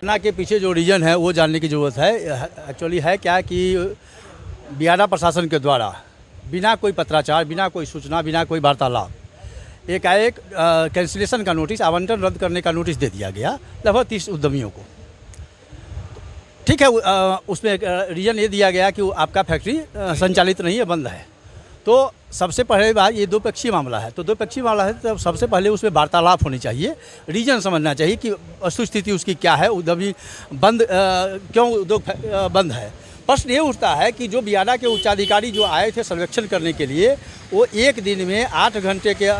घटना के पीछे जो रीज़न है वो जानने की ज़रूरत है। एक्चुअली है क्या कि बियाडा प्रशासन के द्वारा बिना कोई पत्राचार, बिना कोई सूचना, बिना कोई वार्तालाप एकाएक कैंसिलेशन का नोटिस, आवंटन रद्द करने का नोटिस दे दिया गया लगभग 30 उद्यमियों को। ठीक है, उसमें रीज़न ये दिया गया कि आपका फैक्ट्री संचालित नहीं है, बंद है। तो सबसे पहले बात, ये दो पक्षीय मामला है, तो दो पक्षीय मामला है तो सबसे पहले उसमें वार्तालाप होनी चाहिए, रीजन समझना चाहिए कि वस्तुस्थिति उसकी क्या है, उद्यमी बंद क्यों उद्योग बंद है। प्रश्न ये उठता है कि जो बियाडा के उच्चाधिकारी जो आए थे सर्वेक्षण करने के लिए, वो एक दिन में 8 घंटे के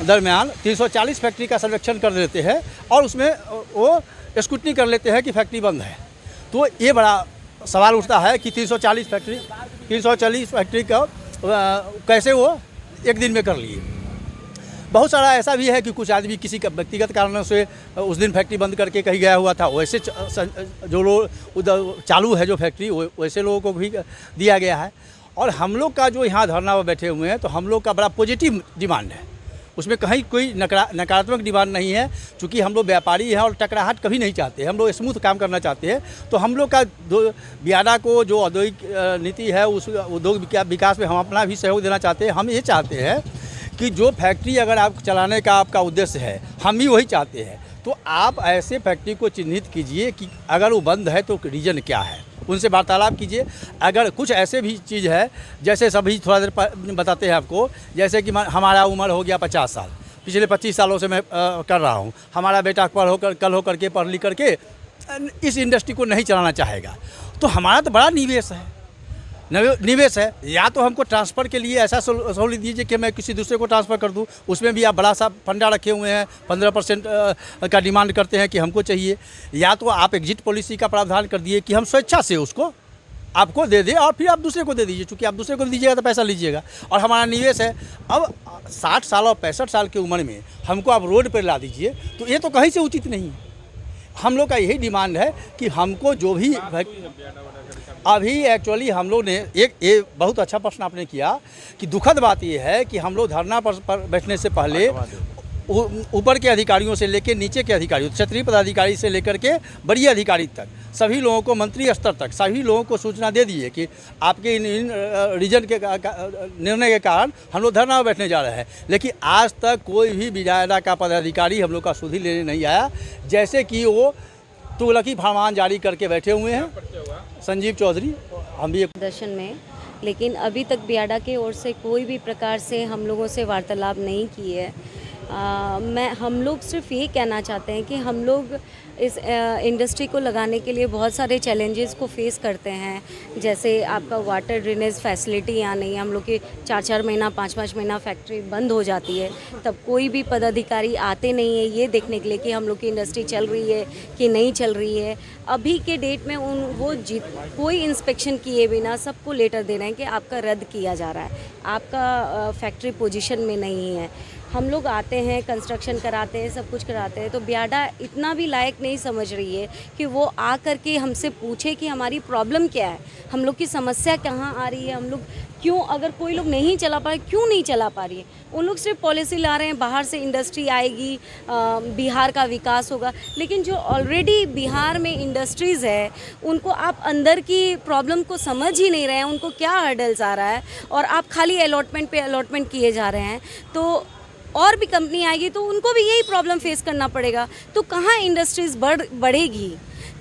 दरमियान 340 फैक्ट्री का सर्वेक्षण कर देते हैं और उसमें वो स्क्रूटनी कर लेते हैं कि फैक्ट्री बंद है। तो ये बड़ा सवाल उठता है कि 340 फैक्ट्री का कैसे वो एक दिन में कर लिए। बहुत सारा ऐसा भी है कि कुछ आदमी किसी का व्यक्तिगत कारणों से उस दिन फैक्ट्री बंद करके कहीं गया हुआ था, वैसे जो लोग चालू है जो फैक्ट्री, वैसे लोगों को भी दिया गया है। और हम लोग का जो यहाँ धरना पर बैठे हुए हैं, तो हम लोग का बड़ा पॉजिटिव डिमांड है, उसमें कहीं कोई नकारात्मक डिमांड नहीं है। चूँकि हम लोग व्यापारी हैं और टकराहट कभी नहीं चाहते, हम लोग स्मूथ काम करना चाहते हैं। तो हम लोग का बियाडा को जो औद्योगिक नीति है, उस उद्योग विकास में हम अपना भी सहयोग देना चाहते हैं। हम ये चाहते हैं कि जो फैक्ट्री अगर आप चलाने का आपका उद्देश्य है, हम भी वही चाहते हैं, तो आप ऐसे फैक्ट्री को चिन्हित कीजिए कि अगर वो बंद है तो रीज़न क्या है, उनसे वार्तालाप कीजिए। अगर कुछ ऐसे भी चीज़ है, जैसे सभी थोड़ा देर बताते हैं आपको, जैसे कि हमारा उम्र हो गया 50 साल, पिछले 25 सालों से मैं कर रहा हूँ, हमारा बेटा कल हो करके पढ़ लिख करके इस इंडस्ट्री को नहीं चलाना चाहेगा, तो हमारा तो बड़ा निवेश है। या तो हमको ट्रांसफ़र के लिए ऐसा सहूलियत दीजिए कि मैं किसी दूसरे को ट्रांसफ़र कर दूं, उसमें भी आप बड़ा सा फंडा रखे हुए हैं, 15% का डिमांड करते हैं कि हमको चाहिए। या तो आप एग्जिट पॉलिसी का प्रावधान कर दिए कि हम स्वेच्छा से उसको आपको दे दें और फिर आप दूसरे को दे दीजिए, चूँकि आप दूसरे को दीजिएगा तो पैसा लीजिएगा और हमारा निवेश है। अब 60 साल और 65 साल की उम्र में हमको आप रोड पर ला दीजिए, तो ये तो कहीं से उचित नहीं है। हम लोग का यही डिमांड है कि हमको जो भी अभी एक्चुअली हम लोग ने ये बहुत अच्छा प्रश्न आपने किया कि दुखद बात ये है कि हम लोग धरना पर बैठने से पहले ऊपर के अधिकारियों से लेकर नीचे के अधिकारियों, क्षेत्रीय पदाधिकारी से लेकर के बड़ी अधिकारी तक, सभी लोगों को, मंत्री स्तर तक सभी लोगों को सूचना दे दी है कि आपके इन रीजन के निर्णय के कारण हम लोग धरना में बैठने जा रहे हैं। लेकिन आज तक कोई भी बियाडा का पदाधिकारी हम लोग का सुधि लेने नहीं आया, जैसे कि वो तुगलकी फरमान जारी करके बैठे हुए हैं। संजीव चौधरी, हम भी प्रदर्शन में, लेकिन अभी तक बियाडा के ओर से कोई भी प्रकार से हम लोगों से वार्तालाप नहीं की है। हम लोग सिर्फ ये कहना चाहते हैं कि हम लोग इस इंडस्ट्री को लगाने के लिए बहुत सारे चैलेंजेस को फेस करते हैं। जैसे आपका वाटर ड्रेनेज फैसिलिटी यहाँ नहीं है, हम लोग की 4-4 महीना 5-5 महीना फैक्ट्री बंद हो जाती है, तब कोई भी पदाधिकारी आते नहीं है ये देखने के लिए कि हम लोग की इंडस्ट्री चल रही है कि नहीं चल रही है। अभी के डेट में कोई इंस्पेक्शन किए बिना सबको लेटर दे रहे हैं कि आपका रद्द किया जा रहा है, आपका फैक्ट्री पोजीशन में नहीं है। हम लोग आते हैं, कंस्ट्रक्शन कराते हैं, सब कुछ कराते हैं, तो बियाडा इतना भी लायक नहीं समझ रही है कि वो आ करके हमसे पूछे कि हमारी प्रॉब्लम क्या है, हम लोग की समस्या कहाँ आ रही है, हम लोग क्यों, अगर कोई लोग नहीं चला पा रहे क्यों नहीं चला पा रही है। उन लोग सिर्फ पॉलिसी ला रहे हैं, बाहर से इंडस्ट्री आएगी, बिहार का विकास होगा, लेकिन जो ऑलरेडी बिहार में इंडस्ट्रीज़ है उनको आप अंदर की प्रॉब्लम को समझ ही नहीं रहे हैं, उनको क्या हर्डल्स आ रहा है, और आप खाली अलॉटमेंट पे अलॉटमेंट किए जा रहे हैं। तो और भी कंपनी आएगी तो उनको भी यही प्रॉब्लम फेस करना पड़ेगा, तो कहाँ इंडस्ट्रीज़ बढ़ेगी।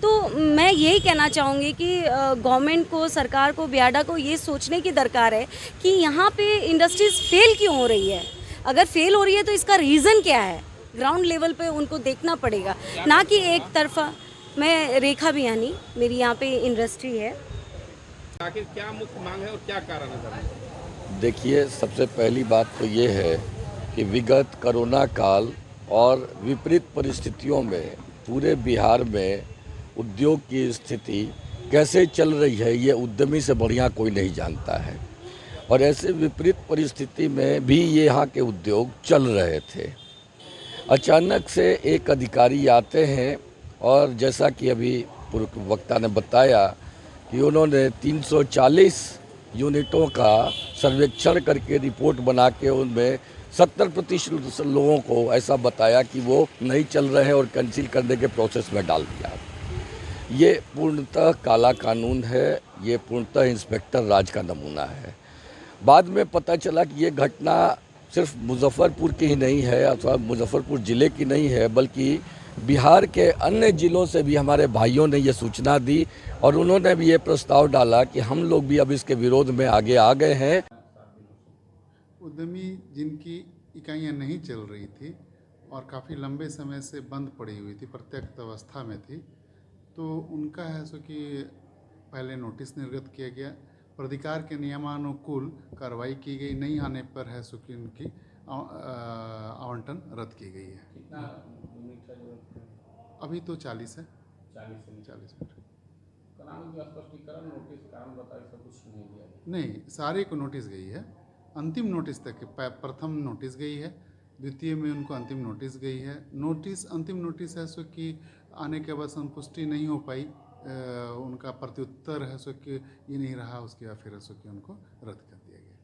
तो मैं यही कहना चाहूँगी कि गवर्नमेंट को, सरकार को, बियाडा को ये सोचने की दरकार है कि यहाँ पे इंडस्ट्रीज़ फेल क्यों हो रही है। अगर फेल हो रही है तो इसका रीज़न क्या है, ग्राउंड लेवल पे उनको देखना पड़ेगा, ना कि एक तरफा। मैं रेखा बियानी, मेरी यहाँ पे इंडस्ट्री है। आखिर क्या मुख्य मांग है और क्या कारण है? देखिए, सबसे पहली बात तो ये है कि विगत कोरोना काल और विपरीत परिस्थितियों में पूरे बिहार में उद्योग की स्थिति कैसे चल रही है ये उद्यमी से बढ़िया कोई नहीं जानता है। और ऐसे विपरीत परिस्थिति में भी ये यहाँ के उद्योग चल रहे थे। अचानक से एक अधिकारी आते हैं और जैसा कि अभी पूर्व वक्ता ने बताया कि उन्होंने 340 यूनिटों का सर्वेक्षण करके रिपोर्ट बना के उनमें 70% लोगों को ऐसा बताया कि वो नहीं चल रहे हैं और कैंसिल करने के प्रोसेस में डाल दिया। ये पूर्णतः काला कानून है, ये पूर्णतः इंस्पेक्टर राज का नमूना है। बाद में पता चला कि ये घटना सिर्फ मुजफ्फरपुर की ही नहीं है अथवा मुजफ्फरपुर ज़िले की नहीं है, बल्कि बिहार के अन्य ज़िलों से भी हमारे भाइयों ने ये सूचना दी और उन्होंने भी ये प्रस्ताव डाला कि हम लोग भी अब इसके विरोध में आगे आ गए हैं। उद्यमी जिनकी इकाइयां नहीं चल रही थी और काफ़ी लंबे समय से बंद पड़ी हुई थी, प्रत्यक्ष अवस्था में थी, तो उनका है सो कि पहले नोटिस निर्गत किया गया, प्राधिकार के नियमानुकूल कार्रवाई की गई, नहीं आने पर है सो कि उनकी आवंटन रद्द की गई है। कितना यूनिट है जो अभी तो 40 है, 40 मीटर। कानून का स्पष्टीकरण नोटिस कारण बताइए, सब कुछ नहीं दिया गया। नहीं, सारे को नोटिस गई है, अंतिम नोटिस तक प्रथम नोटिस गई है, द्वितीय में उनको अंतिम नोटिस गई है। अंतिम नोटिस है सो कि आने के बाद संतुष्टि नहीं हो पाई, उनका प्रत्युत्तर है सो कि ये नहीं रहा, उसके बाद फिर है सो कि उनको रद्द कर दिया गया।